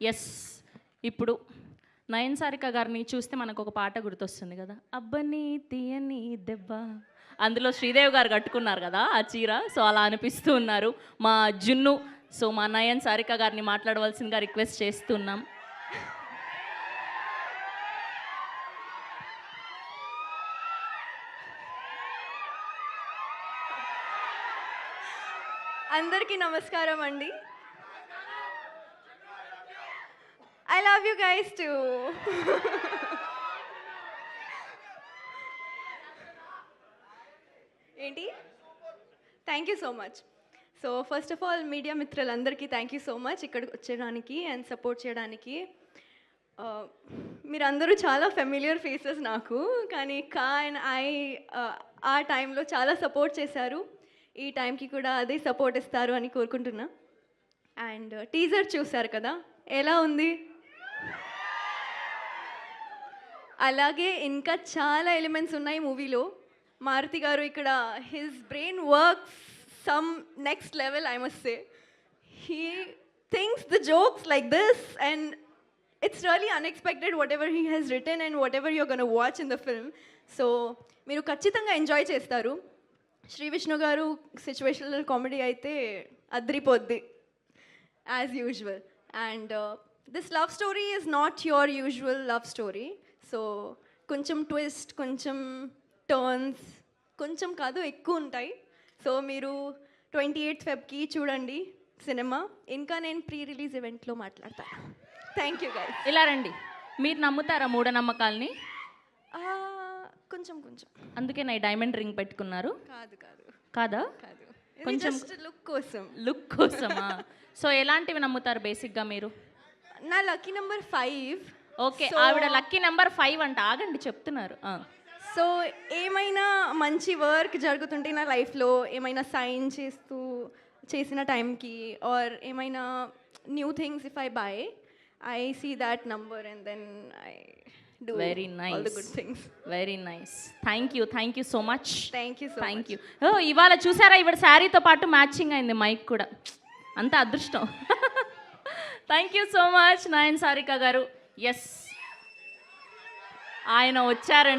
Yes, ఇప్పుడు నయన్ సారిక గారిని చూస్తే మనకు ఒక పాట గుర్తొస్తుంది కదా, అబ్బని తీయని దెబ్బ. అందులో శ్రీదేవి గారు కట్టుకున్నారు కదా ఆ చీర. సో అలా అనిపిస్తూ ఉన్నారు మా జున్ను. సో మా నయన్ సారిక గారిని మాట్లాడవలసిందిగా రిక్వెస్ట్ చేస్తున్నాం. అందరికీ నమస్కారం అండి. I love you guys too. ఏంటి? Thank you so much. So first of all media మిత్రులందరికీ థ్యాంక్ యూ సో మచ్ ఇక్కడికి వచ్చేయడానికి అండ్ సపోర్ట్ చేయడానికి. మీరందరూ చాలా ఫెమిలియర్ ఫేసెస్ నాకు, కానీ అండ్ ఆ టైంలో చాలా సపోర్ట్ చేశారు. ఈ టైంకి కూడా అదే సపోర్ట్ ఇస్తారు అని కోరుకుంటున్నా. అండ్ టీజర్ చూశారు కదా, ఎలా ఉంది? అలాగే ఇంకా చాలా ఎలిమెంట్స్ ఉన్నాయి మూవీలో. మారుతి గారు ఇక్కడ his brain works some next level, I must say. He thinks the jokes like this and it's really unexpected whatever he has written and whatever you're going to watch in the film. So మీరు ఖచ్చితంగా enjoy చేస్తారు. శ్రీ విష్ణు గారు situational comedy అయితే అద్రిపోద్ది as usual. And this love story is not your usual love story. So కొంచెం twist, కొంచెం turns, కొంచెం కాదు ఎక్కువ ఉంటాయి. సో మీరు 28th February చూడండి సినిమా. ఇంకా నేను ప్రీ రిలీజ్ ఈవెంట్లో మాట్లాడతాను. Thank you guys. ఇలా రండి. మీరు నమ్ముతారా మూఢనమ్మకాల్ని? కొంచెం కొంచెం. అందుకే నా డైమండ్ రింగ్ పెట్టుకున్నారు? కాదు కాదు. కాదా? కాదు, కొంచెం లుక్ కోసం. లుక్ కోసమా? సో ఎలాంటివి నమ్ముతారు బేసిక్గా మీరు? నా లక్కీ నెంబర్ 5. ఓకే, ఆవిడ లక్కీ నెంబర్ 5 అంట. ఆగండి, చెప్తున్నారు. సో ఏమైనా మంచి వర్క్ జరుగుతుంటే నా లైఫ్లో, ఏమైనా సైన్ చేసిన టైంకి ఆర్ ఏమైనా new things if I by, I see that number and then I do very nice, all the good things. Very nice. Thank you so much. Thank you so much. Oh, ఇవాళ చూసారా ఇవిడ శారీతో పాటు matching అయింది mic కూడా. అంత అదృష్టం. Thank you so much Nayan Sarika గారు. Yes, ఆయన వచ్చారండి.